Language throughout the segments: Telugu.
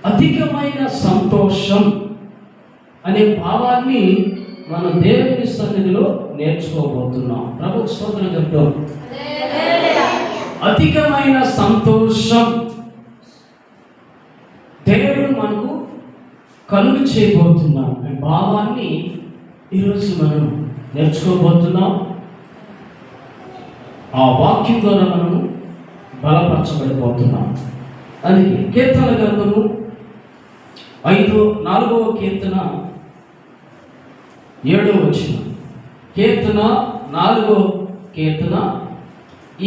అధికమైన సంతోషం అనే భావాన్ని మన దేవుని సన్నిధిలో నేర్చుకోబోతున్నాం. ప్రభువు స్తోత్రం చెప్తాం. అధికమైన సంతోషం దేవుడు మనకు కలుగు చేయబోతున్నాం అనే భావాన్ని ఈరోజు మనం నేర్చుకోబోతున్నాం. ఆ వాక్యం ద్వారా మనము బలపరచబడిపోతున్నాం. అది కీర్తన గ్రంథము 4వ కీర్తన 7వ వచనం. కీర్తన 4వ కీర్తన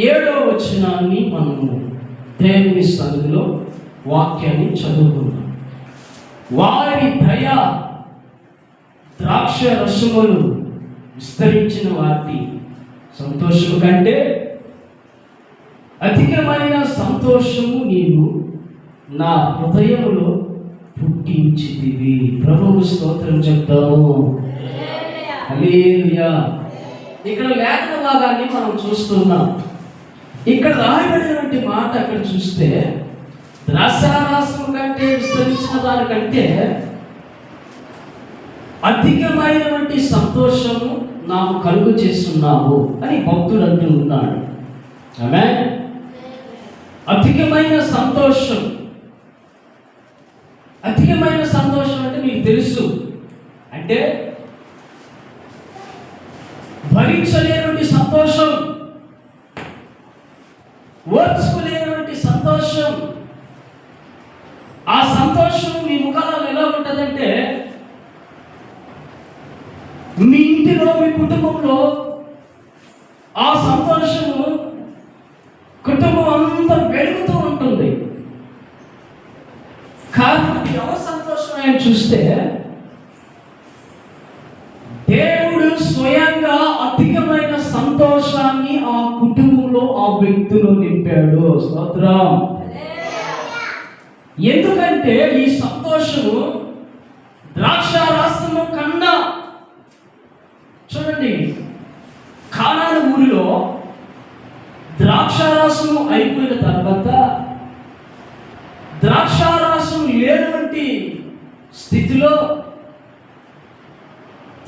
7వ వచనాన్ని మనము దేవుని సన్నిధిలో వాక్యాన్ని చదువుకున్నాం. వారి దయ ద్రాక్ష రసములు విస్తరించిన వాటి సంతోషము కంటే అధికమైన సంతోషము నీవు నా హృదయములో పుట్టించితివి. ప్రభువు స్తోత్రం చెప్తాము. హల్లెలూయా. ఇక్కడ లేఖన భాగాన్ని మనం చూస్తున్నాం. ఇక్కడ రాయబడినటువంటి మాట అక్కడ చూస్తే ద్రాక్షారసము కంటే విస్తరించిన దానికంటే అధికమైనటువంటి సంతోషము నాకు కలుగు చేస్తున్నావు అని భక్తుడు అంటూ ఉన్నాడు. ఆమేన్. అధికమైన సంతోషం. అధికమైన సంతోషం అంటే మీకు తెలుసు, అంటే భరించలేనటువంటి సంతోషం, ఓర్చుకోలేనటువంటి సంతోషం. ఆ సంతోషం మీ ముఖాలలో ఎలా ఉంటుందంటే, మీ ఇంటిలో మీ కుటుంబంలో ఆ సంతోషము కుటుంబం అంతా వెలుగుతూ ఉంటుంది. కానీ ఎవరి సంతోషం ఆయన చూస్తే దేవుడు స్వయంగా అధికమైన సంతోషాన్ని ఆ కుటుంబంలో ఆ వ్యక్తిలో నింపాడు. స్తోత్రం. ఎందుకంటే ఈ సంతోషము ద్రాక్షారసము కన్నా, చూడండి, కానాను ఊరిలో ద్రాక్షారసము అయిపోయిన తర్వాత ద్రాక్షారసం లేనటువంటి స్థితిలో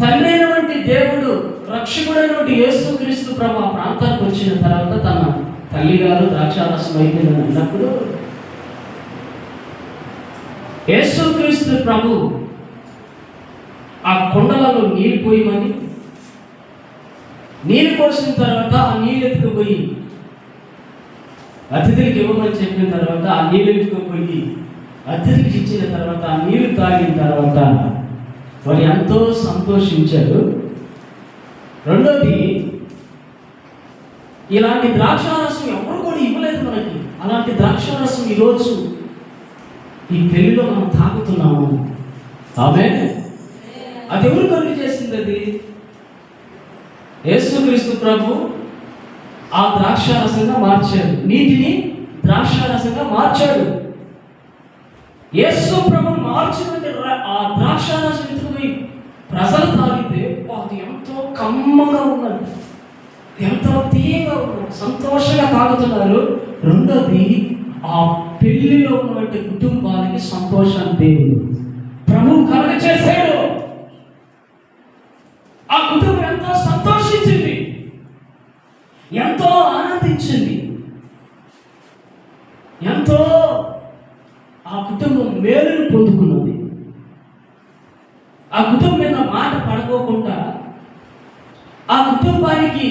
తండ్రి అయినటువంటి దేవుడు, రక్షకుడైనటువంటి యేసుక్రీస్తు ప్రభు ఆ ప్రాంతానికి వచ్చిన తర్వాత తన తల్లి గారు ద్రాక్షారసం అయిపోయిందని అన్నప్పుడు యేసుక్రీస్తు ప్రభు ఆ కొండలలో నీళ్ళు పోయమని, నీళ్ళు పోసిన తర్వాత ఆ నీళ్ళు ఎత్తుకుపోయి అతిథులకి ఇవ్వమని చెప్పిన తర్వాత ఆ నీళ్ళు ఎత్తుకుపోయి అతిథికి ఇచ్చిన తర్వాత ఆ నీళ్ళు తాగిన తర్వాత వారు ఎంతో సంతోషించారు. రెండోది, ఇలాంటి ద్రాక్షారసం ఎవరు కూడా ఇవ్వలేదు మనకి. అలాంటి ద్రాక్షారసం ఈరోజు ఈ పెళ్లిలో మనం తాగుతున్నాము. ఆమేన్. అది ఎవరు కలుగు చేసింది? అది యేసుక్రీస్తు ప్రభు ఆ ద్రాక్షారసంగా మార్చాడు. నీటిని ద్రాక్షారసంగా మార్చాడు. యేసు ప్రభు మార్చినటువంటి ఆ ద్రాక్షారసం ఎత్తుకుపోయి ప్రజలు తాగితే అది ఎంతో కమ్మగా ఉన్నది, ఎంతో తీయగా ఉన్నది, సంతోషంగా తాగుతున్నారు. రెండోది, ఆ పెళ్లిలో ఉన్నటువంటి కుటుంబానికి సంతోషాన్ని దేవుడు ప్రభు కలుగ చేశాడు. ఆ కుటుంబం ఎంతో సంతోషించింది, ఎంతో ఆనందించింది, ఎంతో ఆ కుటుంబం మేలును పొందుకున్నది. ఆ కుటుంబం మీద మాట పడుకోకుండా, ఆ కుటుంబానికి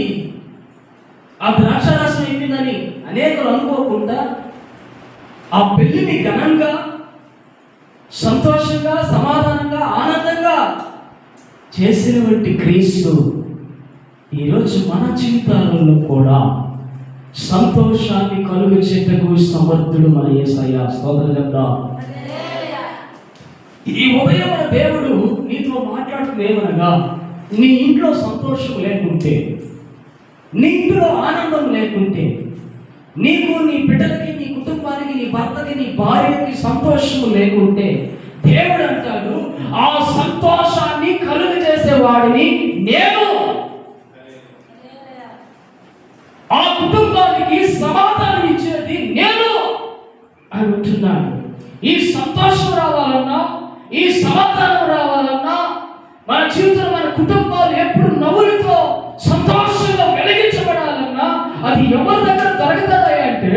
ఆ ద్రాక్షారసం అయిపోయిందని అనేకులు అనుకోకుండా ఆ పెళ్లిని ఘనంగా, సంతోషంగా, సమాధానంగా, ఆనందంగా చేసినటువంటి క్రీస్తు ఈరోజు మన జీవితాలలో కూడా సంతోషాన్ని కలుగు చేటకు సమర్థుడు మన యేసయ్య. స్తోత్రం చెప్దాం. ఈ ఉదయం దేవుడు నీతో మాట్లాడుతుంది ఏమనగా, నీ ఇంట్లో సంతోషం లేకుంటే, నీ ఇంట్లో ఆనందం లేకుంటే, నీకు, నీ బిడ్డలకి, నీ కుటుంబానికి, నీ భర్తకి, నీ భార్యకి సంతోషం లేకుంటే, దేవుడు అంటాడు, ఆ సంతోషాన్ని కలుగు చేసేవాడిని నేను, ఆ కుటుంబానికి సమాధానం ఇచ్చేది నేను అంటున్నాడు. ఈ సంతోషం రావాలన్నా, ఈ సమాధానం రావాలన్నా, మన జీవితంలో మన కుటుంబాలు ఎప్పుడు నవ్వులతో సంతోషంగా వెలిగించబడాలన్నా అది ఎవరి దగ్గర దొరుకుతుంది అంటే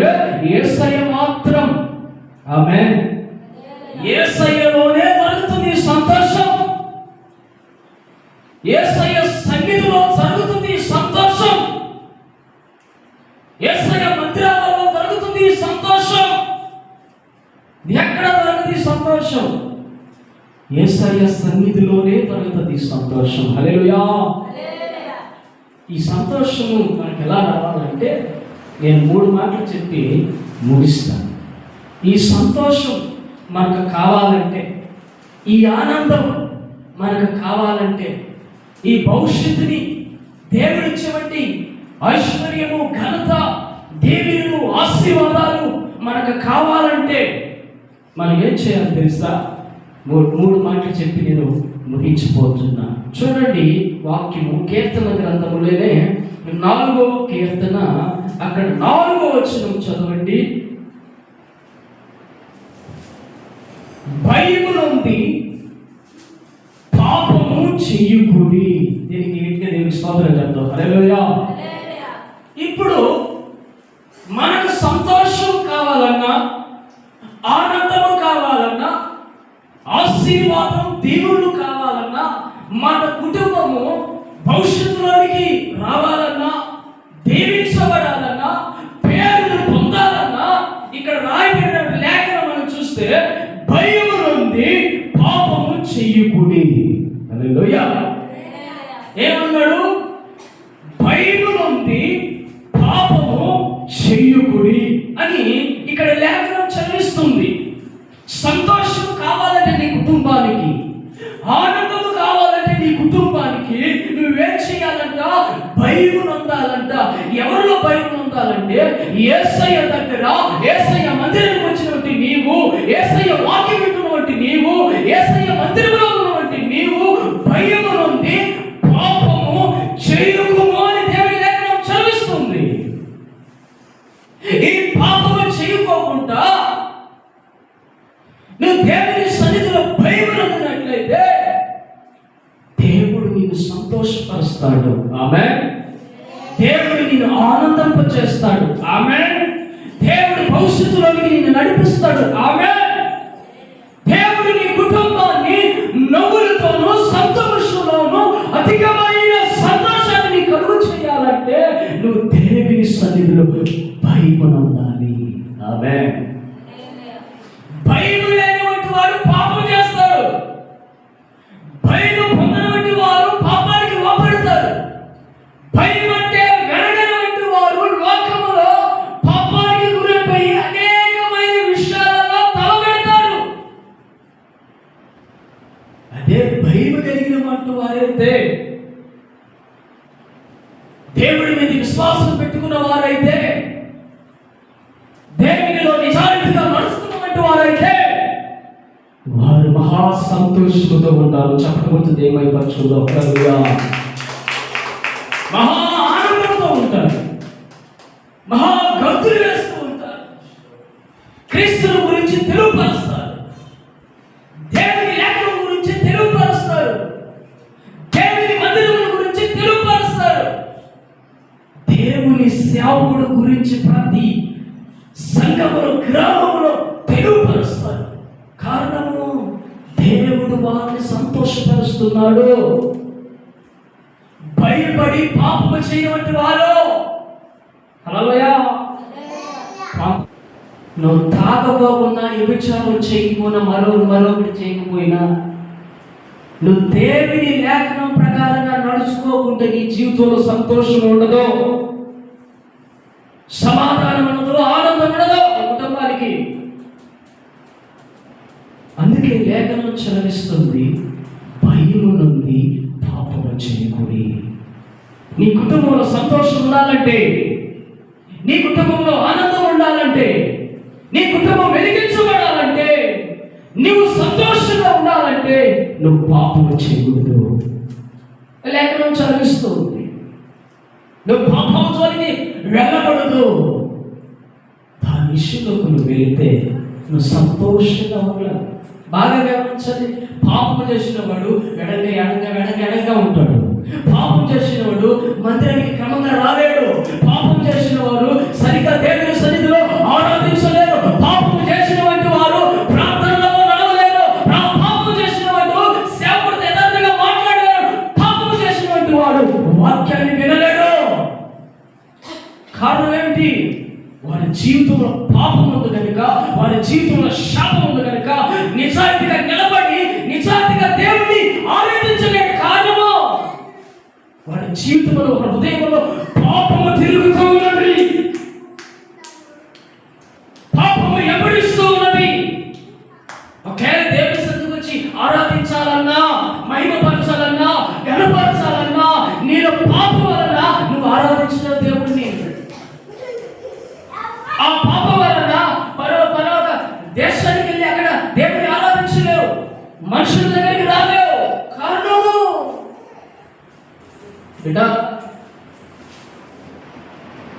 యేసయ్య మాత్రం. ఆమేన్. యేసయ్యలోనే దొరుకుతుంది సంతోషం. యేసయ్య సన్నిధిలో జరుగుతుంది సంతోషం. యేసయ్య మందిరాలలో దొరుకుతుంది సంతోషం. ఎక్కడ దొరుకుతుంది సంతోషం? యేసయ్య సన్నిధిలోనే దొరుకుతుంది సంతోషం. హల్లెలూయా. ఈ సంతోషము మనకు ఎలా రావాలంటే నేను 3 మాటలు చెప్పి ముగిస్తాను. ఈ సంతోషం మనకు కావాలంటే, ఈ ఆనందం మనకు కావాలంటే, ఈ భవిష్యత్తుని దేవుడిచ్చేవంటి ఐశ్వర్యము, ఘనత, దీవెనలు, ఆశీర్వాదాలు మనకు కావాలంటే మనం ఏం చేయాలి తెలుసా? 3 మాటలు చెప్పి నేను ముగించిపోతున్నా. చూడండి వాక్యము కీర్తన గ్రంథములోనే 4వ కీర్తన, అక్కడ 4వ వచనం చదవండి. భయమునుంది పాపము చెయ్యకుడి. దీనికి గట్టిగా దేవునికి స్తోత్రం చెప్తాం. హల్లెలూయా. ఇప్పుడు మనకు సంతోషం కావాలన్నా, ఆనందము కావాలన్నా, ఆశీర్వాదం, దీవులు కావాలన్నా, మన కుటుంబము భవిష్యత్తులోనికి రావాలన్నా, దీవించబడాలన్నా, పేరును పొందాలన్నా, ఇక్కడ రాయబడిన లేఖనం మనం చూస్తే భయము నుండి పాపము చెయ్యకుడి. హల్లెలూయా. ఏమన్నాడు? భయము నుండి పాపము చెయ్యకుడి అని ఇక్కడ లేఖనం చదివిస్తుంది. సంతోషం కావాలంటే నీ కుటుంబానికి, ఆనందం కావాలంటే నీ కుటుంబానికి నువ్వేం చేయాలంట? భయం పొందాలంట. ఎవరిలో భయం పొందాలంటే యేసయ్య దగ్గర, యేసయ్య మందిరానికి వచ్చినటువంటి నీవు, యేసయ్య వాక్యం వింటున్నటువంటి నీవు, యేసయ్య మందిరంలో ఉన్నటువంటి నీవు భయం నుండి పాపము చేయకుము అని దేవుని లేఖనం చదివిస్తుంది. ఈ పాపము చేయకోకుండా నువ్వు దేవుని సన్నిధిలో భయపడుతున్నట్లయితే దేవుడు నిన్ను సంతోషపరుస్తాడు. ఆమేన్. దేవుడు నిన్ను ఆనందింపచేస్తాడు. ఆమేన్. దేవుడు భవిష్యత్తులోకి నిన్ను నడిపిస్తాడు. ఆమేన్. దేవుడు నీ కుటుంబాన్ని నవ్వులతోనూ సంతోషంలోనూ అధికమైన సంతోషాన్ని కలుగు చేయాలంటే నువ్వు దేవుని సన్నిధిలో భయపడాలి. ఆమేన్. భయం లేనివంటి వాడు పాపం చేస్తాడు. భయం పొందినటువంటి వారు పాపానికి లోపడతారు. భయం అంటే వెనగనటువంటి వారు లోకములో పాపానికి గురైపోయి అనేకమైన విషయాలలో తలబెడతారు. అదే భయం కలిగినటువంటి వారైతే, దేవుడి మీద విశ్వాసం పెట్టుకున్న వారైతే, దేవునిలో నిజాయితీగా నడుస్తున్నటువంటి వారైతే వారు మహా సంతోషంతో ఉంటారు. చెప్పకపోతుంది ఏమైపరచులో మహా ఆనందంతో ఉంటారు. మహా గంతులు వేస్తూ ఉంటారు. క్రీస్తుని గురించి తెలుగుపరుస్తారు. దేవుని లేఖనం గురించి తెలుగుపరుస్తారు. దేవుని మందిరం గురించి తెలుగుపరుస్తారు. దేవుని సేవకుడు గురించి ప్రతి సంఘములో, గ్రామములో తెలుగుపరుస్తారు. కారణము దేవుడు వారిని సంతోషపరుస్తున్నాడు. భయపడి పాపము చేయవంటి వారు, హల్లెలూయా, నువ్వు తాగబోకున్నా, వ్యభిచారం చేయకపోయినా, మరొకటి చేయకపోయినా, నువ్వు దేవుని లేఖనం ప్రకారంగా నడుచుకోకుంటే నీ జీవితంలో సంతోషం ఉండదు, సమాధానం ఉండదు, ఆనందం ఉండదు కుటుంబానికి. అందుకే లేఖనం చదివిస్తుంది, భయము నుండి పాపము చేయకూడి. నీ కుటుంబంలో సంతోషం ఉండాలంటే, నీ కుటుంబంలో ఆనందం ఉండాలంటే, నీ కుటుంబం వెలిగించబడాలంటే, నువ్వు సంతోషంగా ఉండాలంటే నువ్వు పాపము చేయకూడదు. లేఖనం చదివిస్తుంది, నువ్వు పాపం జోలికి వెళ్ళకూడదు. దాని విషయంలోకి నువ్వు వెళితే నువ్వు సంతోషంగా ఉండాలి. బాగా గమనించండి, పాపం చేసిన వాడు ఎడంగా ఉంటాడు. పాపం చేసిన వాడు మందిరానికి క్రమంగా రాలేడు. పాపం చేసిన వారు సరిగ్గా దేవుని సన్నిధిలో ఆరాధించలేరు. పాపం చేసిన వంటి వారు ప్రార్థనలో నడవలేరు. పాపం చేసిన వాడు సేవకుడితో యథార్థంగా మాట్లాడలేరు. పాపం చేసిన వంటి వాడు వాక్యాన్ని వినలేడు. కారణం ఏమిటి? వారి జీవితంలో పాపం ఉంది కనుక, వారి జీవితంలో శాపం ఉంది కనుక నిజాయితీగా నిలబడి నిజాయితీగా దేవుణ్ణి ఆరాధించలే కారణము వారి జీవితంలో, హృదయంలో పాపము తిరుగుతూ ఉన్నది, పాపము ఎబడిస్తూ ఉన్నది. ఒకే దేవుని సన్నిధికి వచ్చి ఆరాధించాలన్నా, మహిమపరచాలన్నా, గణపరచాలన్నా నేను పాపం వలన నువ్వు ఆరాధించిన దేవుడిని, ఆ పాపం వలన మరొక దేశానికి వెళ్ళి అక్కడ దేవుడిని ఆరాధించలేవు, మనుషుల దగ్గరికి రాలేవు. కారణము బిడ్డా,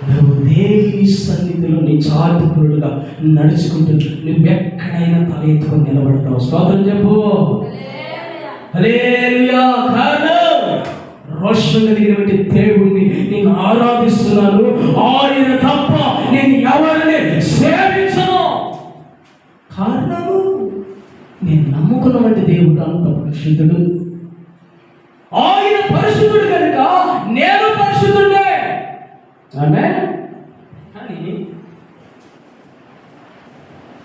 నువ్వు దేవుని సన్నిధిలో నీ చాటుకులుగా నడుచుకుంటూ నువ్వెక్కడైనా తల ఎత్తుకొని నిలబడతావు. స్తోత్రం చెప్పు. హల్లెలూయా. రోషం కలిగినటువంటి దేవుణ్ణి నేను ఆరాధిస్తున్నాను, ఆయన తప్ప నేను ఎవరిని సేవించను. కారణము నేను నమ్ముకున్నటువంటి దేవుడు అంత పరిశుద్ధుడు, ఆయన పరిశుద్ధుడు కనుక నేను పరిశుద్ధుడే. ఆమేన్. కానీ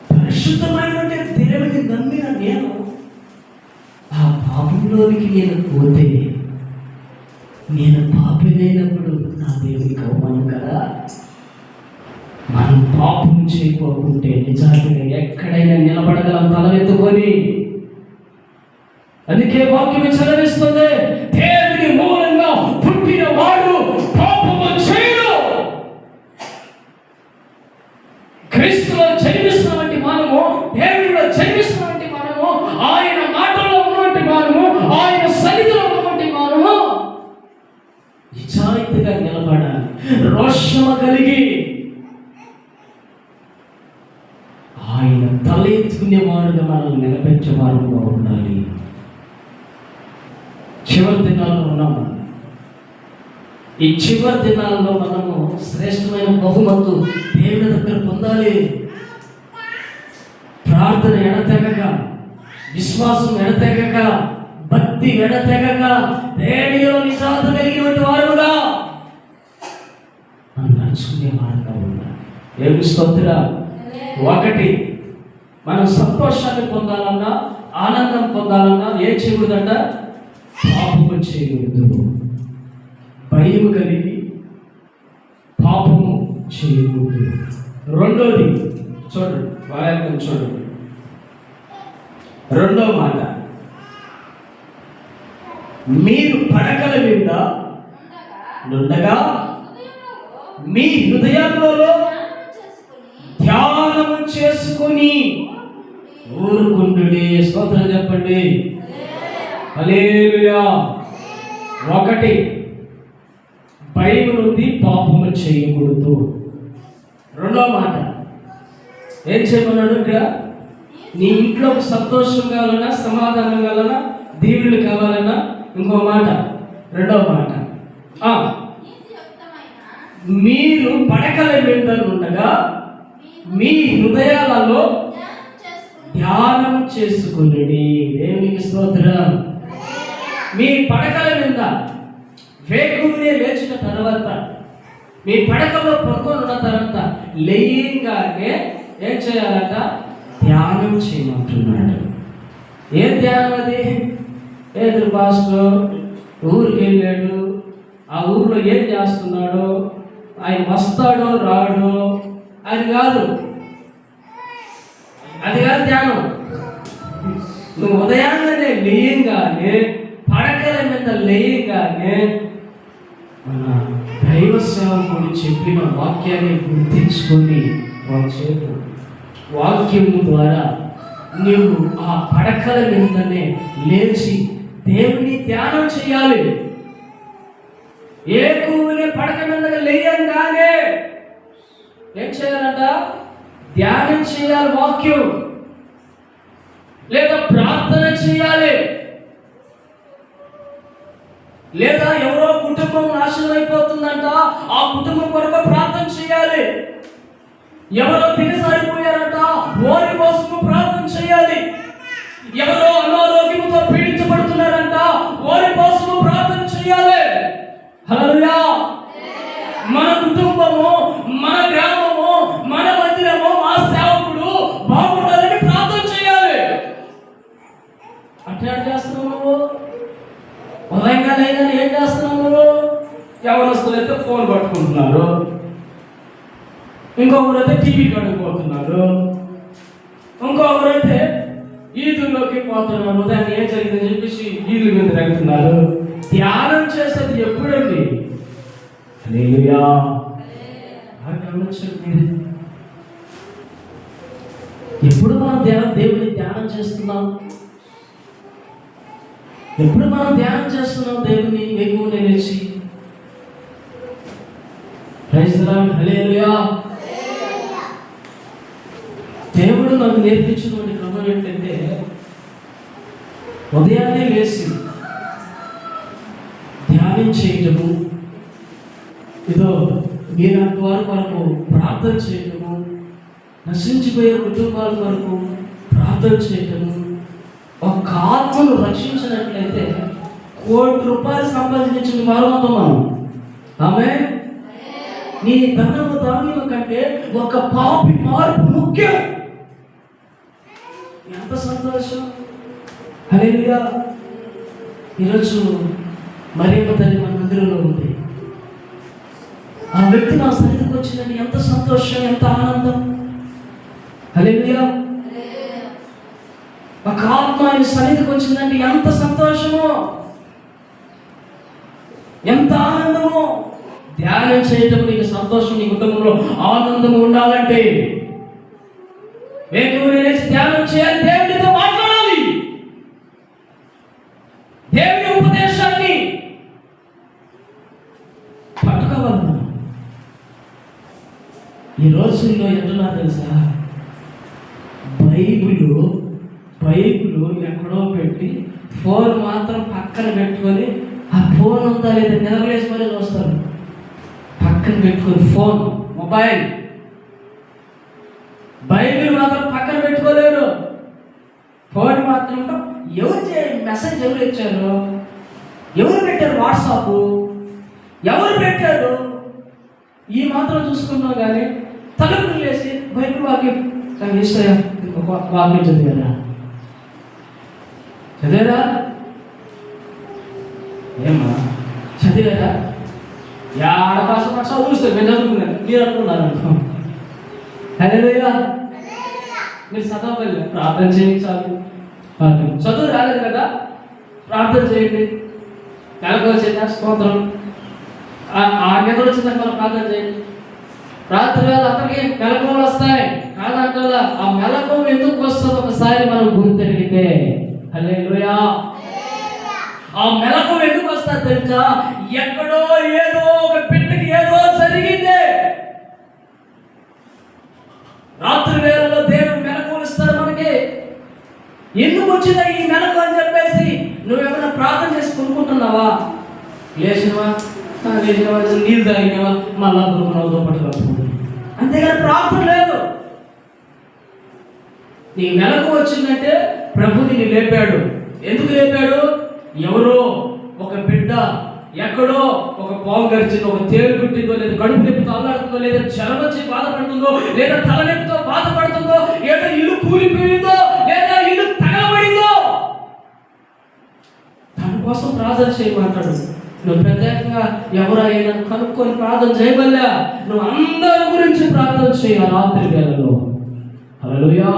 పరిశుద్ధమైనటువంటి దేవుని నమ్మిన నేను ఆ పాపంలోనికి నేను పోతే, నేను పాపినైనప్పుడు నా దేవునికి అవమానం కదా. మనం పాపం చేయకోకుంటే నిజాలుగా ఎక్కడైనా నిలబడగలం తలెత్తుకొని. అందుకే వాక్యం చదివిస్తుంది, దేవుని మూలంగా పుట్టిన వాడు పాపము చేయడు. క్రీస్తులో జన్మిస్తున్నటువంటి మనము, దేవుడిలో జన్మిస్తున్నటువంటి మనము, ఆయన మాటలో ఉన్నటువంటి మనము, ఆయన సన్నిధిలో ఉన్నటువంటి మనము నిజాయితీగా నిలబడాలి. రోషము కలిగి ఆయన తలెత్తుకునేవారుగా మనల్ని నిలబెట్టేవారుగా ఉండాలి. చివరి దినాల్లో ఉన్నాము. ఈ చివరి దినాల్లో మనము శ్రేష్టమైన బహుమతు దేవుని దగ్గర పొందాలి. ప్రార్థన ఎడతెగక, విశ్వాసం ఎడతెగక, భక్తి ఎడతెగక, దేవునిలో నిజాయితీ కలిగినటువంటి వారుగా మనం నడుచుకునే వారుగా ఉండాలి. ఏమి స్తోత్రం. ఒకటి, మనం సంతోషాన్ని పొందాలన్నా, ఆనందం పొందాలన్నా ఏం చేయకూడదంట? పాపము చేయకూడదు. భయము కలిగి పాపము చేయకూడదు. రెండోది చూడండి, వాక్యం చూడండి. రెండో మాట, మీరు పడకల మీద నుండగా మీ హృదయాలలో ధ్యానము చేసుకొని ఊరుకుండుడి. స్తోత్రం చెప్పండి. హల్లెలూయా. ఒకటి, భయం నుండి పాపము చేయకూడదు. రెండో మాట ఏం చేయమన్నాడు ఇక్కడ? నీ ఇంట్లో సంతోషం కావాలన్నా, సమాధానం కావాలన్నా, దీవులు కావాలన్నా, ఇంకో మాట, రెండో మాట, మీరు పడకల మీద ఉండగా మీ హృదయాలలో ధ్యానం చేసుకుని. దేవునికి స్తోత్రం. మీ పడకల మీద వేకునే లేచిన తర్వాత, మీ పడకలో పడుకొని ఉన్న తర్వాత లేయంగానే ఏం చేయాలట? ధ్యానం చేయమంటున్నాడు. ఏం ధ్యానం అది? ఏదో పాస్టర్ ఊరికి వెళ్ళాడు, ఆ ఊరిలో ఏం చేస్తున్నాడు, ఆయన వస్తాడో రాడో, అది కాదు ధ్యానం. నువ్వు ఉదయాన్నే లేయంగానే, పడకల మీద లేయంగానే మన దైవ సేవకుడు చెప్పిన వాక్యాన్ని గుర్తించుకొని వాక్యము ద్వారా నువ్వు ఆ పడకల మీదనే లేచి దేవుని ధ్యానం చేయాలి. ఏకునే పడక మీద లేయంగానే ఏం చేయాలంట? ధ్యానం చేయాలి వాక్యం, లేదా ప్రార్థన చేయాలి, లేదా ఎవరో కుటుంబం నాశనం అయిపోతుందంట, ఆ కుటుంబం కొరకు ప్రార్థన చేయాలి. ఎవరో దిగజారిపోయారంట, వారి కోసము ప్రార్థన చేయాలి. ఎవరో అనారోగ్యంతో పీడించబడుతున్నారంట, వారి కోసము ప్రార్థన చేయాలి. హల్లెలూయా. మన కుటుంబము, మన గ్రామము, మన మందిరము, మా సేవకుడు బాగుండాలని ప్రార్థన చేయాలి. అట్లా చేస్తున్నావు నువ్వు? ఉదయంగానే ఏం చేస్తున్నావు నువ్వు? ఎవరొస్తులైతే ఫోన్ పట్టుకుంటున్నారు, ఇంకొకరైతే టీవీ కడుగుపోతున్నారు, ఇంకొకరైతే ఈదుల్లోకి పోతున్నారు. దాన్ని ఏం జరిగిందని చెప్పేసి ఈదుల మీద తిరుగుతున్నారు. ధ్యానం చేసేది ఎప్పుడండి? హల్లెలూయా. ఎప్పుడు మనం దేవుని ధ్యానం చేస్తున్నాం? ఎప్పుడు మనం ధ్యానం చేస్తున్నాం దేవుని వేకువనే లేచి? Praise the Lord. హల్లెలూయా. దేవుడు నాకు నేర్పించినటువంటి క్రమం ఏంటంటే, ఉదయాన్నే లేచి ధ్యానం చేయటము, ఏదో మీలాంటి వారి కొరకు ప్రార్థన చేయటము, నశించిపోయే కుటుంబాల కొరకు ప్రార్థన చేయటము. ఒక ఆత్మను రక్షించినట్లయితే ₹1,00,00,000 సంపాదించిన వారు మనం. ఆమె నీ ధనము ధాన్యము కంటే ఒక పాపి మార్పు ముఖ్యం. ఎంత సంతోషం. హల్లెలూయా. ఈరోజు మరియమ్మ తల్లి మన మందిరంలో ఉంది. ఆ వ్యక్తి నా సన్నిధికి వచ్చిందని ఎంత సంతోషం, ఎంత ఆనందం. హల్లెలూయా. ఒక ఆత్మ ఆయన సన్నిధికి వచ్చిందంటే ఎంత సంతోషమో, ఎంత ఆనందమో. ధ్యానం చేయటం నీకు సంతోషం, నీ కుటుంబంలో ఆనందము ఉండాలంటే వేకువనే లేచి ధ్యానం చేయాలి, దేవునితో మాట్లాడాలి, దేవుని ఉపదేశాన్ని పట్టుకోవాలి. ఈ రోజుల్లో ఎట్లా తెలుసా, బైబిల్ ఎక్కడో పెట్టి ఫోన్ మాత్రం పక్కన పెట్టుకొని, ఆ ఫోన్ ఉందా లేదా నిద్రలేసి మరీ చూస్తారు. పక్కన పెట్టుకొని ఫోన్, మొబైల్, బైబిల్ మాత్రం పక్కన పెట్టుకోలేరు. ఫోన్ మాత్రం మెసేజ్ ఎవరు ఇచ్చారు, ఎవరు పెట్టారు, వాట్సాప్ ఎవరు పెట్టారు, ఈ మాత్రం చూసుకున్నాం. కానీ తలుపులు వేసి బైబిల్ వాక్యం వాక్యం చదివారా ఏమ్మా? చదివారా? ఆడకాసం చూస్తారు, నేను చదువుకున్నాను, మీరు అనుకున్నారు. హల్లెలూయా. మీరు చదవాలి, ప్రార్థన చేయండి. చదువు రాలేదు కదా, ప్రార్థన చేయండి. నెలకు వచ్చిందా స్తోత్రం, ఆ నెల వచ్చిందని మనం ప్రార్థన చేయండి. రాత్రి వేళ అందరికీ మెలకువలు వస్తాయి కాదంటే, ఆ మెలకువ ఎందుకు వస్తుందో ఒకసారి మనం గుర్తెరిగితే, హల్లెలూయా, ఆ మెలకువ ఎందుకు వస్తుంది తెలుసా? ఎక్కడో ఏదో ఒక పిట్టకి ఏదో జరిగిందే. రాత్రి వేళలో దేవుడు మెలకువలు ఇస్తాడు మనకి. ఎందుకు వచ్చిందా ఈ మెలకు అని చెప్పేసి నువ్వేమైనా ప్రార్థన చేసి కొనుక్కుంటున్నావా? లేచినవా, నీళ్ళు తాగినవా, మళ్ళా గురుకున్నావుతో పట్టుకోకపోతుంది, అంతేగాని ప్రార్థన లేదు. నీ మెలకు వచ్చిందంటే ప్రభు నిన్ను లేపాడు. ఎందుకు లేపాడు? ఎవరో ఒక బిడ్డ ఎక్కడో ఒక పాము గరిచిందో, ఒక తేలు గుట్టిందో, లేదా కడుపు నొప్పితో అల్లాడుతుందో, లేదా జ్వరం వచ్చి బాధపడుతుందో, లేదా తలనొప్పితో బాధపడుతుందో, లేదా ఇల్లు కూలిపోయిందో, లేదా ఇల్లు తగలబడిందో, దాని కోసం ప్రార్థన చేయమంటాడు. నువ్వు ప్రత్యేకంగా ఎవరైనా కనుక్కొని ప్రార్థన చేయవల్లా, నువ్వు అందరి గురించి ప్రార్థన చేయాలి రాత్రి వేళలో. హల్లెలూయా.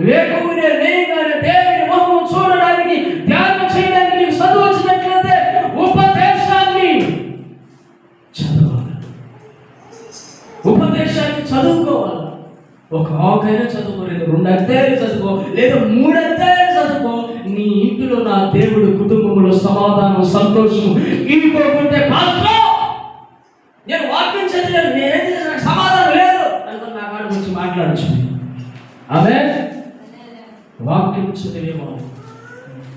వేకువనే లేయగానే దేవుని ముఖం చూడడానికి, ధ్యానం చేయడానికి నీకు చదువు వచ్చినట్లయితే ఉపదేశాన్ని చదవాలి, ఉపదేశాన్ని చదువుకోవాలి. ఒక ఆకైనా చదువుకోలేదు, 2 అధ్యాయాలు చదువుకో, లేదా 3 అధ్యాయాలు చదువుకో. నీ ఇంటిలో నా దేవుడు కుటుంబంలో సమాధానం, సంతోషం ఇవిపోకుంటే మాత్రం నేను వాక్యం చదివాను, నేనేం చేసిన సమాధానం లేదు అనుకుని నా వాడి గురించి మాట్లాడచ్చు. వాక్యం చదివేవారు,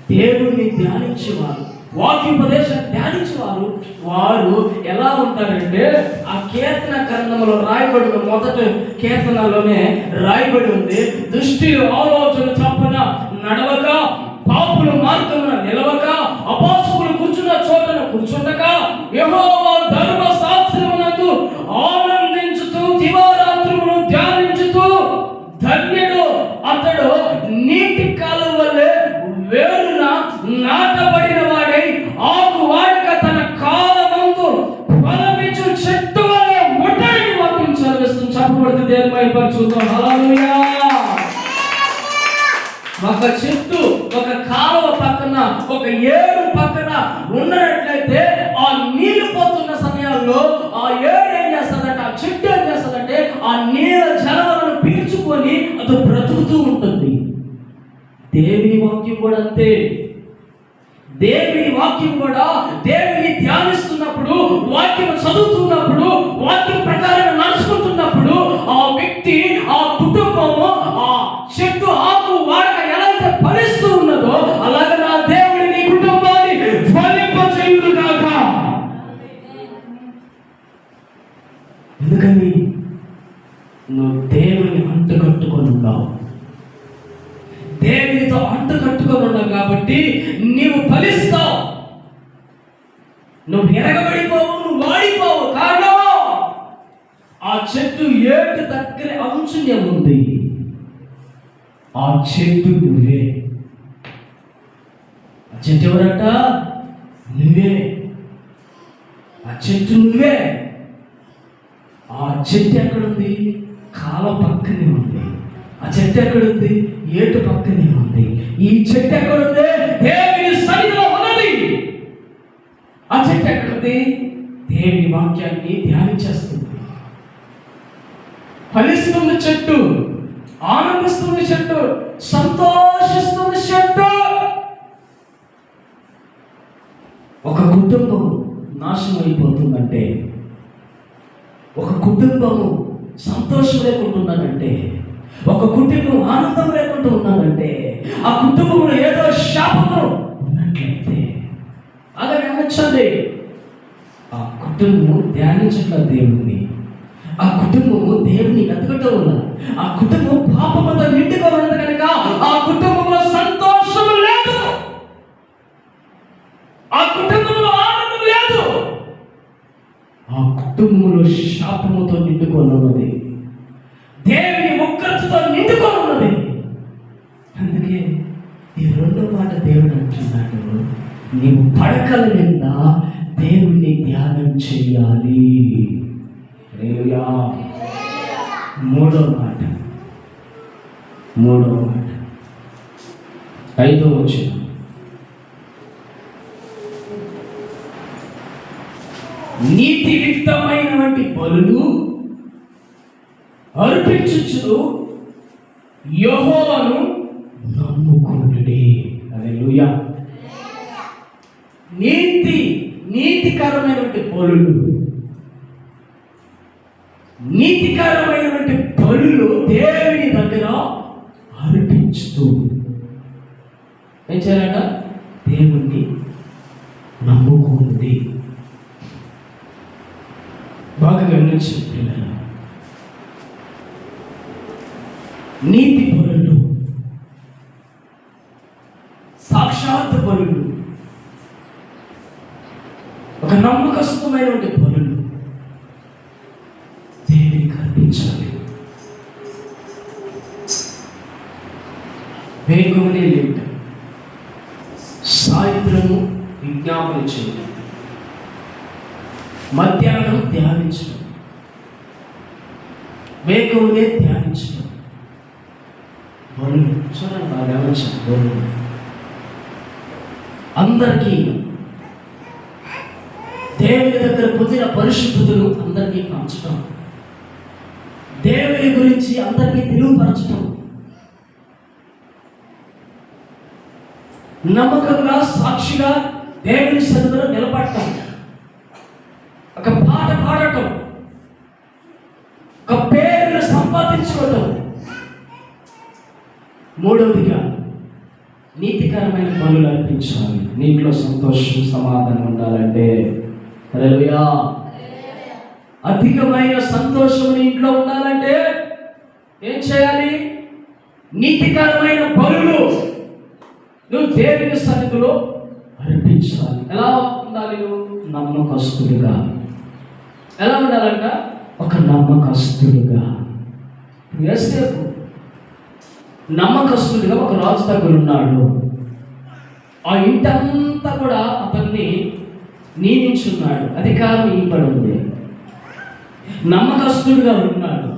దేవుణ్ణి ధ్యానించేవారు, వాక్యోపదేశం ధ్యానించేవారు, వారు ఎలా ఉంటారంటే ఆ కీర్తన గ్రంథంలో రాయబడిన మొదటి కీర్తనలోనే రాయబడి ఉంది, దుష్టి ఆలోచన చప్పున నడవక, పాపుల మార్గమున నిలవక, అపాసుకులు కూర్చున్న చోటన కూర్చుండక, యెహోవా ధర్మశాస్త్రమునందు ఆనందించుతూ దివారాత్రములు ధ్యానించుతూ ధన్యుడు అతడు నీటి కాలం వల్లే వేరున నాటబడిన వాడై ఆకు వాడక తన కాలమందు ఫలమిచ్చు చెట్టు వలె ముట్టడిని వాక్యం చదివిస్తుంది. చెప్పబడుతుంది దేవుని మహిమపరచుదాం. హల్లెలూయా. ఒక చెట్టు ఒక కాలువ పక్కన ఒక ఏడు పక్కన ఉన్నట్లయితే ఆ నీళ్లు పోతున్న సమయాల్లో ఆ ఏడు ఏం చేస్తుందంటే, ఆ చెట్టు ఏం చేస్తుందంటే ఆ నీళ్ళ జలములను పీల్చుకొని అది బ్రతుకుతూ ఉంటుంది. దేవుని వాక్యం కూడా అంతే. దేవుని వాక్యం కూడా దేవుని ధ్యానిస్తున్నప్పుడు, వాక్యం చదువుతున్నప్పుడు, వాక్యం ప్రకారం నడుచుకుంటున్నప్పుడు ఆ వ్యక్తి, ఆ కుటుంబము, ఆ చెట్టు ఆకు వాడక ఎలా అయితే ఫలిస్తూ ఉన్నదో అలాగే నా దేవుడి నీ కుటుంబాన్ని ఫలింపచేయును గాక. ఎందుకని నువ్వు దేవుని అంటుకట్టుకొని ఉన్నావు, దేవునితో అంటుకట్టుకొని ఉన్నావు కాబట్టి నీవు ఫలిస్తావు, నువ్వు ఎరగబడిపోవు, నువ్వు వాడిపోవు. కారణం ఆ చెట్టు ఏటు దగ్గర అంచునే ఉంది. ఆ చెట్టు నువ్వే. ఆ చెట్టు ఎవరంట? నువ్వే. ఆ చెట్టు నువ్వే. ఆ చెట్టు ఎక్కడుంది? కాల పక్కనే ఉంది. ఆ చెట్టు ఎక్కడుంది? ఏటు పక్కనే ఉంది. ఈ చెట్టు ఎక్కడుంది? దేవుని సన్నిధిలో ఉన్నది. ఆ చెట్టు ఎక్కడుంది? దేవుని వాక్యాన్ని ధ్యానించేస్తుంది. ఫలిస్తుంది చెట్టు, ఆనందిస్తుంది చెట్టు, సంతోషిస్తుంది చెట్టు. ఒక కుటుంబం నాశనం అయిపోతుందంటే, ఒక కుటుంబము సంతోషం లేకుంటున్నదంటే, ఒక కుటుంబం ఆనందం లేకుండా ఉన్నదంటే, ఆ కుటుంబంలో ఏదో శాపము ఉన్నట్లయితే అలా గమనించండి. ఆ కుటుంబం ధ్యానించట్ల దేవుణ్ణి, ఆ కుటుంబము దేవుని వెతకటం వల్ల, ఆ కుటుంబం పాపముతో నిండుగా ఉన్నది కనుక ఆ కుటుంబంలో సంతోషం లేదు, ఆ కుటుంబంలో ఆనందం లేదు, ఆ కుటుంబంలో శాపముతో నిండుకొని ఉన్నది, దేవుని ఉగ్రతతో నిండుకొని ఉన్నది. అందుకే ఈ రెండో మాట దేవుడు అంటున్నాడు, నీవు పడకల మీద దేవుణ్ణి ధ్యానం చేయాలి. మూడో మాట 5వ వచనం, నీతియుక్తమైనటువంటి బలులు అర్పించుచు యెహోవాను నమ్ముకొనుడి. హల్లెలూయా. నీతికరమైనటువంటి బలులు, నీతికరమైనటువంటి బలులు దేవుని దగ్గర అర్పించుతూ ఏం చేయాలట? దేవుణ్ణి నమ్ముకోండి. బాగా గమనించండి పిల్లలు, నీతి బలులు, సాక్షాత్ బలులు, ఒక నమ్మకస్తుమైనటువంటి బలులు దేవునికి అర్పించాలి. వేకువనే లేట, సాయంత్రము విజ్ఞాపన చేయడం, మధ్యాహ్నం ధ్యానించడం, వేకువనే ధ్యానించడం, బలులు. చూడండి బాగా గమనించండి. బలులు అందరికీ దేవుని దగ్గర పొందిన పరిశుద్ధతను అందరికీ పంచడం, దేవుని గురించి అందరికీ తెలియపరచడం, నమ్మకంగా సాక్షిగా దేవుని సన్నిధిలో నిలబడటం, ఒక పాట పాడటం, ఒక పేరును సంపాదించుకోవటం. మూడవదిగా నీతికరమైన పనులు అర్పించాలి. నీలో సంతోషం సమాధానం ఉండాలంటే హల్లెలూయా. అధికమైన సంతోషం నీ ఇంట్లో ఉండాలంటే ఏం చేయాలి? నీతికరమైన పనులు నువ్వు దేవుని సన్నిధిలో అర్పించాలి. ఎలా ఉండాలి? నువ్వు నమ్మకస్తుడిగా. ఎలా ఉండాలంట? ఒక నమ్మకస్తుడిగా. యోసేపు నమ్మకస్తుడిగా ఒక రాజు దగ్గర ఉన్నాడు. ఆ ఇంటంతా కూడా అతన్ని నియమించున్నాడు, అధికారం ఇవ్వబడి ఉంది. నమ్మకస్తుడిగా ఉన్నాడు.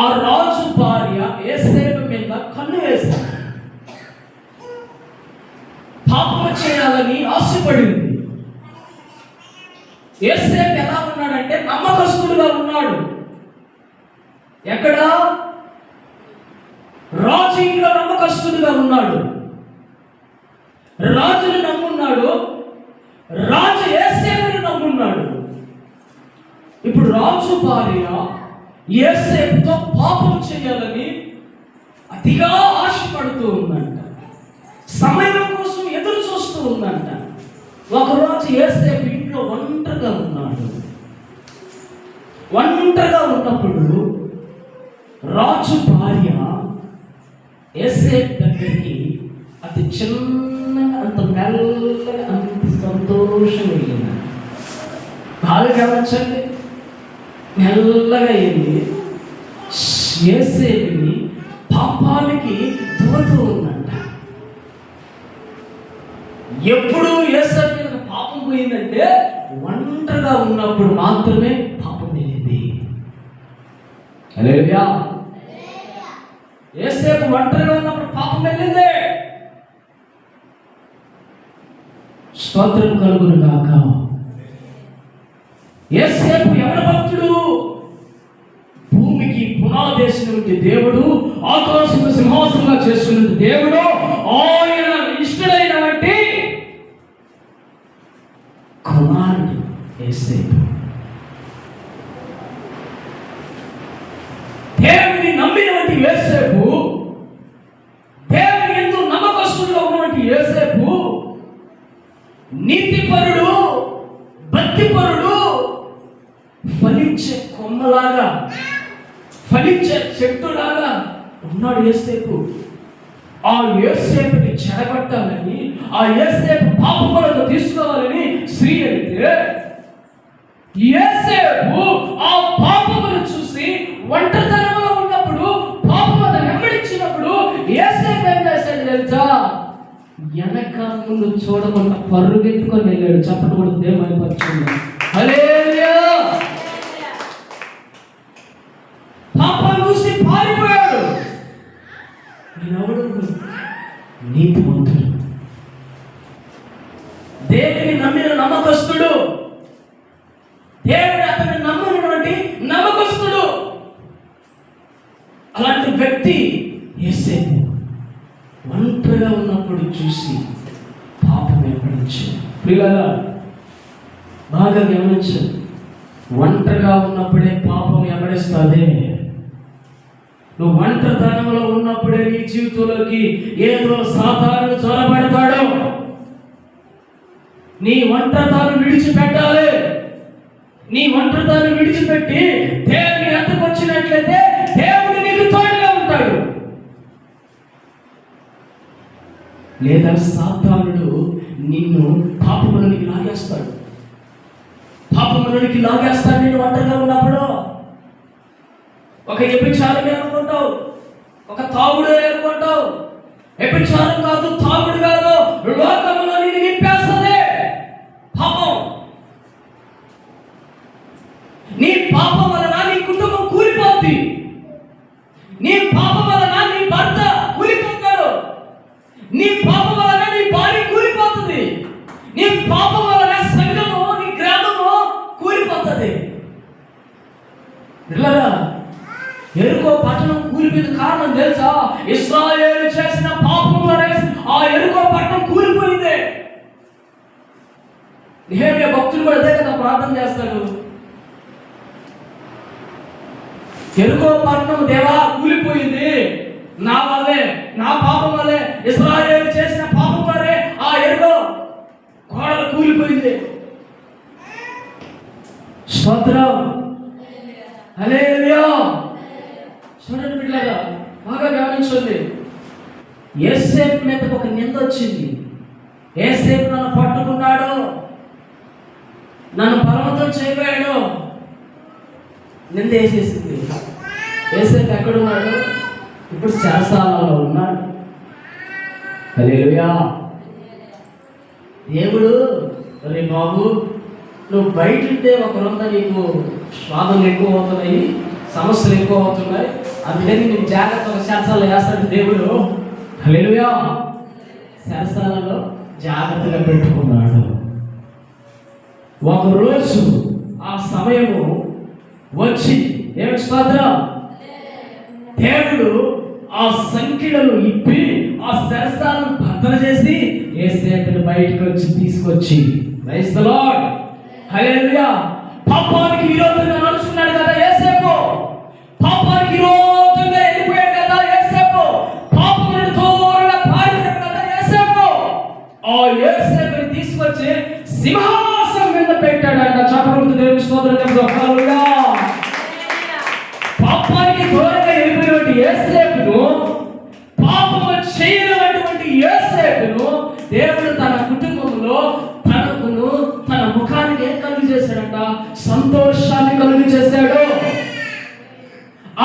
ఆ రాజు భార్య యోసేపు మీద కన్ను వేశాడు. పాపం చేయాలని ఆశపడింది. యోసేపు ఎలా ఉన్నాడంటే నమ్మకస్తుడుగా ఉన్నాడు. ఎక్కడ? రాజు ఇంట్లో నమ్మకస్తుడుగా ఉన్నాడు. రాజును నమ్మున్నాడు. రాజు యోసేపుని నమ్మున్నాడు. ఇప్పుడు రాజు భార్య యోసేపుతో పాపం చేయాలని అతిగా ఆశపడుతూ ఉందంట. సమయం కోసం ఎదురు చూస్తూ ఉందంట. ఒకరోజు యోసేపు ఇంట్లో ఒంటరిగా ఉన్నాడు. ఒంటరిగా ఉన్నప్పుడు రాజు భార్య యోసేపు దగ్గరికి అతి చిన్నగా, అంత మెల్లగా, అంత సంతోషంగా వెళ్ళింది. బాగా గమనించండి. మెల్లగా వెళ్ళి యోసేపుని పాపానికి తోడుతూ ఉందంట. ఎప్పుడు యోసేపు మీద పాపం పోయిందంటే ఒంటరిగా ఉన్నప్పుడు మాత్రమే పాపం వెళ్ళింది. హల్లెలూయా. యోసేపు ఒంటరిగా ఉన్నప్పుడు పాపం వెళ్ళింది. స్తోత్రం కలుగును గాక. యోసేపు ఎవరి భక్తుడు? భూమికి పునాదేశినటువంటి దేవుడు, ఆకాశం సింహాసనంగా చేసుకున్న దేవుడు, ఆయన ఇష్టడైనటువంటి కుమారుడు యోసేపు. దేవుని నమ్మినటువంటి యోసేపు, దేవుని యందు నమ్మకస్తుడుగా ఉన్నటువంటి యోసేపు నీతిపరుడు, భక్తిపరుడు, ఫలించే కొమ్మలాగా, ఫలించే చెట్టులాగా ఉన్నాడు యోసేపు. ఆ యోసేపుని చెడగొట్టాలని, ఆ యోసేపు పాపములను తీసుకోవాలని స్త్రీ అడిగితే యోసేపు ఆ పాపమును చూసి ఒంటరితనంలో ఉన్నప్పుడు, పాపమును వెంబడించినప్పుడు యోసేపు ఏం చేశాడు తెలుసా? వెనక ముందు చూడకుండా పరుగెత్తుకొని వెళ్ళాడు. చెప్పండి కూడా దేవుని పరిచయం. హల్లెలూయా. పాపం చూసి పారిపోయాడు. నేనెవడు? నీతిమంతుడు, దేవుని నమ్మిన నమ్మకస్తుడు, దేవుని అతని నమ్మినటువంటి నమ్మకస్తుడు. అలాంటి వ్యక్తి యోసేపు ఒంటరిగా ఉన్నప్పుడు చూసి పాపం వెంబడించాడు. ప్రియులారా, బాగా గమనించండి. ఒంటరిగా ఉన్నప్పుడే పాపం వెంబడిస్తుంది. నువ్వు ఒంటరితనంలో ఉన్నప్పుడే నీ జీవితంలోకి ఏదో సాతాను చొరబడతాడు. నీ ఒంటరితనం విడిచిపెట్టాలి. నీ ఒంటరితనం విడిచిపెట్టి దేవుని ఎద్దకు వచ్చినట్లయితే దేవుడు నీకు తోడుగా ఉంటాడు. లేదా సాతానుడు నిన్ను పాపములోనికి లాగేస్తాడు. పాపములోనికి లాగేస్తాడు నేను ఒంటరిగా ఉన్నప్పుడు. ఒక వ్యభిచారమే అనుకుంటావు, ఒక తాగుడే అనుకుంటావు. వ్యభిచారం కాదు, తాగుడు కాదు, లోకంలో నిన్ను నింపేస్తుంది పాపం. నీ పాపం వలన నీ కుటుంబం కూలిపోద్ది. నీ పాపం వలన నీ భర్త కూలిపోతాడు. నీ పాపం వలన నీ భార్య కూలిపోతుంది. నీ పాపం వలన సంఘము, నీ గ్రామము కూలిపోతుంది. ఎరుకో పట్టణం కూలిపోయింది. కారణం తెలుసా? ఇశ్రాయేలు చేసిన పాపం వలన ఆ ఎరుకో పట్టణం కూలిపోయింది. నెహెమ్యా భక్తులు కూడా అదే కదా ప్రార్థన చేస్తాడు. ఎరుకో పట్టణం దేవా కూలిపోయింది, నా వల్లే, నా పాపం వల్లే ఇశ్రాయేలు చేసిన పాపం వరే ఆ ఎరుగో గోడలు కూలిపోయింది. స్తోత్రం, హల్లెలూయా. చూడండి బిడ్డలారా, బాగా గమనించండి. యోసేపు మీద ఒక నింద వచ్చింది. యోసేపు నన్ను పట్టుకున్నాడు, నన్ను బలవంతం చేయబోయాడు, నింద వేసేసింది. యోసేపు ఎక్కడున్నాడు? ఇప్పుడు చెరసాలలో ఉన్నాడు. హల్లెలూయా. దేవుడు, రే బాబు, నువ్వు బయట ఉంటే ఒకరంతా నీకు స్వాదం ఎక్కువ అవుతున్నాయి, సమస్యలు ఎక్కువ అవుతున్నాయి, అందుకని నేను జాగ్రత్తగా చెరసాలలో వేస్తాడు దేవుడు. హల్లెలూయా. చెరసాలలో జాగ్రత్తగా పెట్టుకున్నాడు. ఒకరోజు ఆ సమయము వచ్చి దేవుని స్తోత్రం, దేవుడు ఆ సంఖ్యలను ఇప్పి ఆ శరసాలను భద్ర చేసి యోసేపుని బయటకు వచ్చి తీసుకొచ్చి, ప్రైజ్ ది లార్డ్, హల్లెలూయా. పాపానికి విరోధంగా నడుచుకున్నాడు కదా యోసేపు, పాపానికి విరోధంగా వెళ్ళిపోయాడు కదా యోసేపు, పాపమును దూరంగా పారిపోయాడు కదా యోసేపు. ఆ యోసేపుని తీసుకొచ్చి సింహాసనం మీద పెట్టాడంట. చపరుడు దేవుని స్తోత్రం, హల్లెలూయా. పాపానికి దూరంగా వెళ్ళిపోయినటువంటి యోసేపును, పాపము చేయనటువంటి యోసేపును దేవుడు తన కుటుంబంలో తనకును తన ముఖానికి ఏం కలుగు చేశాడంట? సంతోషాన్ని కలుగు చేశాడు,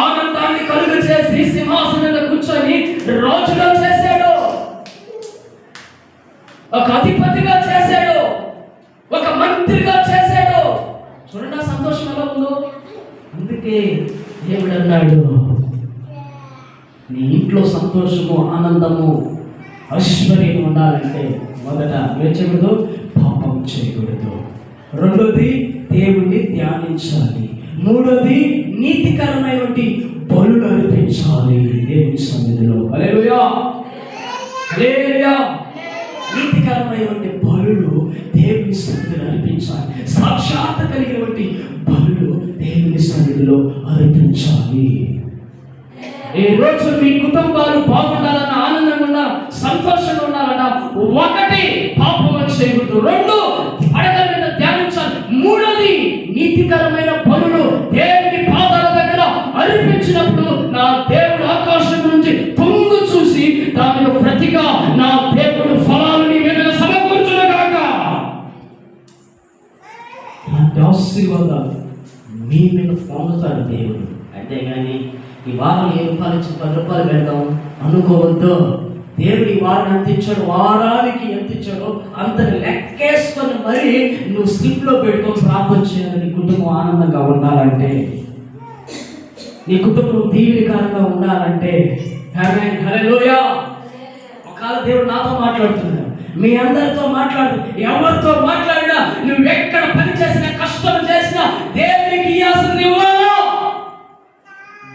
ఆనందాన్ని కలుగు చేసి సింహాసనం మీద కూర్చొని రాజుగా చేశాడు, ఒక అధిపతిగా చేశాడు, ఒక మంత్రిగా చేశాడు. చూడండి ఆ సంతోషం ఎలా ఉందో. అందుకే దేవుడు అన్నాడు, నీ ఇంట్లో సంతోషము, ఆనందము, ఐశ్వర్యం ఉండాలంటే మొదట ఏం చేయకూడదు? పాపం చేయకూడదు. రెండోది దేవుణ్ణి ధ్యానించాలి. మూడోది నీతికరమైనటువంటి బలులు అర్పించాలి దేవుని సన్నిధిలో. హల్లెలూయా, హల్లెలూయా. నీతికరమైనటువంటి బలులు దేవుని సన్నిధిలో అర్పించాలి. సాక్షాత్ కలిగినటువంటి బలులు దేవుని సన్నిధిలో అర్పించాలి. ఈ రోజు మీ కుటుంబాలు బాగుండాలన్న, ఆనందంగా ఉన్న, సంతోషంగా ఉండాలన్న, ఒకటి పాపం చేయకూడదు, రెండు అడగల మీద ధ్యానించాలి, మూడోది నీతికరమైన పనులు దేవుని పాదాల దగ్గర అర్పించినప్పుడు నా దేవుడు ఆకాశం నుంచి తొంగు చూసి దానిలో ప్రతిగా నా దేవుడు ఫలాలు నీ మీద సమకూర్చునుగాక. అలాంటి ఆశీర్వాదాలు మీ మీద పొందుతాడు దేవుడు. అంతేగాని ఈ వారం 7 రూపాయలు ఇచ్చి 10 రూపాయలు పెడదాం అనుకోవద్దు. దేవుడు ఈ వారం ఎంత ఇచ్చాడు, వారానికి ఎంత ఇచ్చాడో అంతని లెక్కేసుకొని మరి నువ్వు స్లిప్లో పెట్టుకొని ప్రార్థన చేయాలి. నీ కుటుంబం ఆనందంగా ఉండాలంటే, నీ కుటుంబం దీవెనకరంగా ఉండాలంటే. ఆమేన్, హల్లెలూయా. ఒకవేళ దేవుడు నాతో మాట్లాడుతున్నాడు, మీ అందరితో మాట్లాడు, ఎవరితో మాట్లాడినా, నువ్వు ఎక్కడ పని చేసినా, కష్టం చేసినా దేవునికి ఇయ్యాల్సింది ఇవ్వాలి.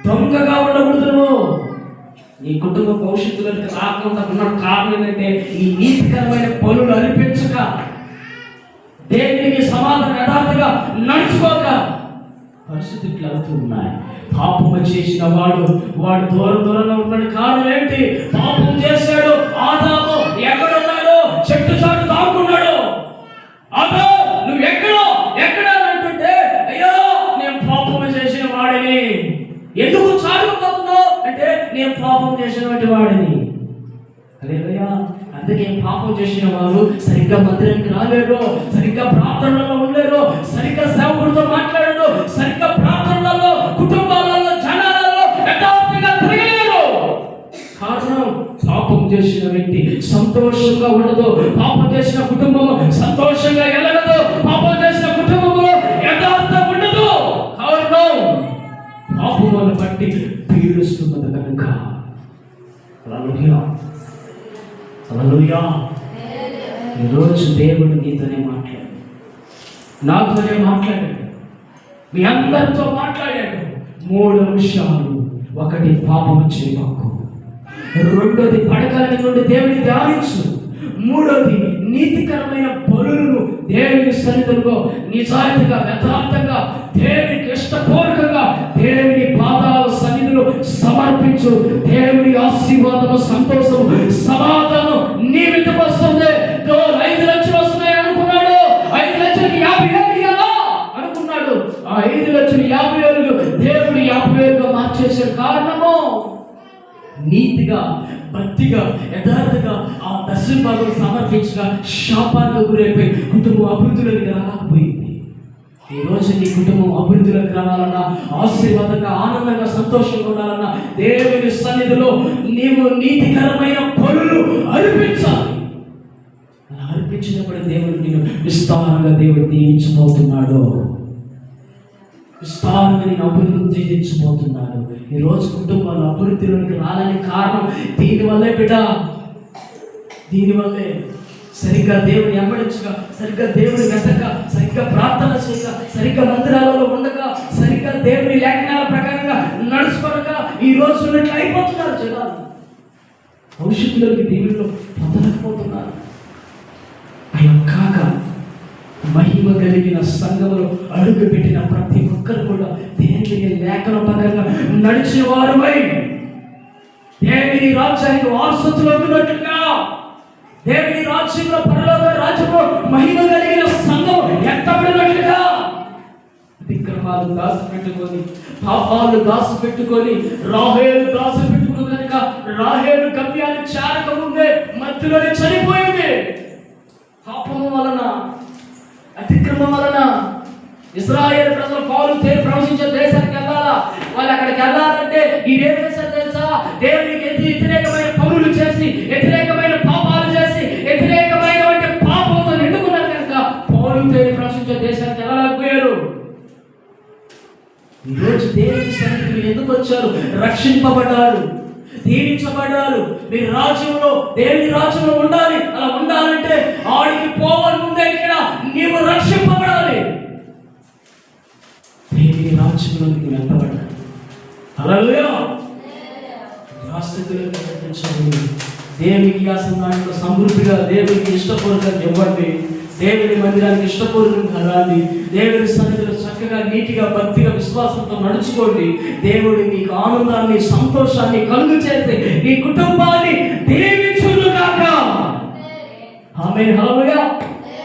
దొంగగా ఉండకూడదు. నువ్వు నీ కుటుంబ భవిష్యత్తులోకి రాకుండా ఉన్న కారణం ఏంటంటే ఈ నీతికరమైన పనులు అర్పించక, దేవునికి సమాధానం యథార్థంగా నడుచుకోక పరిస్థితులు అవుతూ ఉన్నాయి. పాపము చేసిన వాడు దూరంగా ఉన్నాడు. కారణం ఏంటి? పాపం చేశాడు. ఆదాము ఎక్కడున్నాడు? చెట్టు చాటు దాక్కున్నాడు. ఆదా నువ్వు ఎక్కడ అంటుంటే, అయ్యో నేను పాపము చేసిన వాడిని. ఎందుకు చాటుకుపోతున్నావు అంటే, నేను పాపం చేసినటువంటి వాడిని. హల్లెలూయా. అందుకే పాపం చేసిన వారు సరిగ్గా మందిరానికి రాలేరు, సరిగ్గా ప్రార్థనలో ఉండలేరు, సరిగ్గా సేవకుడితో మాట్లాడరు, సరిగ్గా ప్రార్థనలలో, కుటుంబాలలో, జనాలలో యథార్థంగా తిరగలేరు. కారణం, పాపం చేసిన వ్యక్తి సంతోషంగా ఉండదు. పాపం చేసిన కుటుంబం సంతోషంగా ఎలగదు. పాపం చేసిన కుటుంబంలో యథార్థం ఉండదు. కారణం, పాపమును బట్టి పీడిస్తున్నది కనుక. హల్లెలూయా, హల్లెలూయా. ఈరోజు దేవుడు నీతోనే మాట్లాడాడు, నాతోనే మాట్లాడాడు, మీ అందరితో మాట్లాడాడు. 3 విషయాలు. ఒకటి, పాపము చేయకు. రెండోది, పడకల నుండి దేవుని ధ్యానించు. మూడోది, నీతికరమైన బలులను దేవుని సన్నిధిలో నిజాయితీగా, యథార్థంగా, దేవునికి ఇష్టపూర్వకంగా దేవుని పాదాల సన్నిధిలో సమర్పించు. దేవుని ఆశీర్వాదము, సంతోషము, సమాధానం నీతిగా, భక్తిగా, యథార్థగా ఆ దశమ భాగం సమర్పించగా శాపానికి గురైపోయి కుటుంబం అభివృద్ధిలోకి రాకపోయింది. ఈ రోజు నీ కుటుంబం అభివృద్ధిలోకి రావాలన్నా, ఆశీర్వాదంగా, ఆనందంగా, సంతోషంగా ఉండాలన్నా దేవుని సన్నిధిలో నీవు నీతికరమైన పనులు అర్పించాలి. అలా అర్పించినప్పుడు దేవుడు నేను విస్తారంగా దేవుడు దీవించబోతున్నాడు. విస్తారంగా నేను అభివృద్ధి జీవించబోతున్నాడు. ఈ రోజు కుటుంబాలు అభివృద్ధిలోకి రాలని కారణం దీనివల్లే బిడ్డ, దీనివల్లే. సరిగ్గా దేవుని వెంబడించక, సరిగ్గా దేవుని వెతక, సరిగ్గా ప్రార్థన చేయక, సరిగ్గా మందిరాలలో ఉండక, సరిగ్గా దేవుని లేఖనాల ప్రకారంగా నడుచుకోక ఈ రోజు ఉన్నట్లు అయిపోతున్నారు జనాలు. భవిష్యత్తులోకి దేవుళ్ళు పొందలేకపోతున్నారు. అలా కాక మహిమ కలిగిన సంఘములో అడుగు పెట్టిన ప్రతి ఒక్కరు కూడా దేవుని లేఖన ప్రకారంగా నడిచేవారుమై దేవుని రాజ్యానికి వారసత్తులోకి ఉన్నట్లుగా, దేవుని రాజ్యంలో, పరలోక రాజ్యంలో మహిమ కలిగిన సంఘం ఎత్తబడినట్లుగా విగ్రహాలు దాచిపెట్టుకొని, పాపాలు దాచిపెట్టుకొని, రాహేలు దాచిపెట్టుకుని కనుక రాహేలు గమ్యాన్ని చేరక ముందే మధ్యలోనే చనిపోయింది. పాపము వలన, అతిక్రమం వలన ఇశ్రాయేలు ప్రజలు పాలు తేలి ప్రవశించే దేశానికి వెళ్ళాలా. వాళ్ళు అక్కడికి వెళ్ళాలంటే ఇదేం చేశారు తెలుసా? దేవునికి వ్యతిరేకమైన పనులు చేసి, వ్యతిరేకమైన పాపాలు చేసి, వ్యతిరేకమైన పాపంతో నిండుకున్నారు కనుక పాలు తేలి ప్రవశించే దేశానికి వెళ్ళలేకపోయారు. ఈరోజు దేవుని సన్నిధికి మీరు ఎందుకు వచ్చారు? రక్షింపబడ్డారు, దీవించబడ్డారు. మీరు రాజ్యంలో, దేవుని రాజ్యంలో ఉండాలి. అలా ఉండాలంటే ఆడికి పోవాలి ముందే ఇక్కడ నీవు రక్షింపబడాలి. దేవుని రాజ్యంలోకి వెళ్ళబడ్డాలి. హల్లెలూయా. దేవునికి దాంట్లో సమృద్ధిగా, దేవునికి ఇష్టపూర్వకంగా ఇవ్వండి. దేవుని మందిరానికి ఇష్టపూర్వకంగా రండి. దేవుని సన్నిధిలో చక్కగా, నీటిగా, భక్తిగా, విశ్వాసంతో నడుచుకోండి. దేవుడు మీకు ఆనందాన్ని, సంతోషాన్ని కలుగు చేసి నీ కుటుంబాన్ని దీవించును గాక. ఆమేన్. హల్లెలూయా.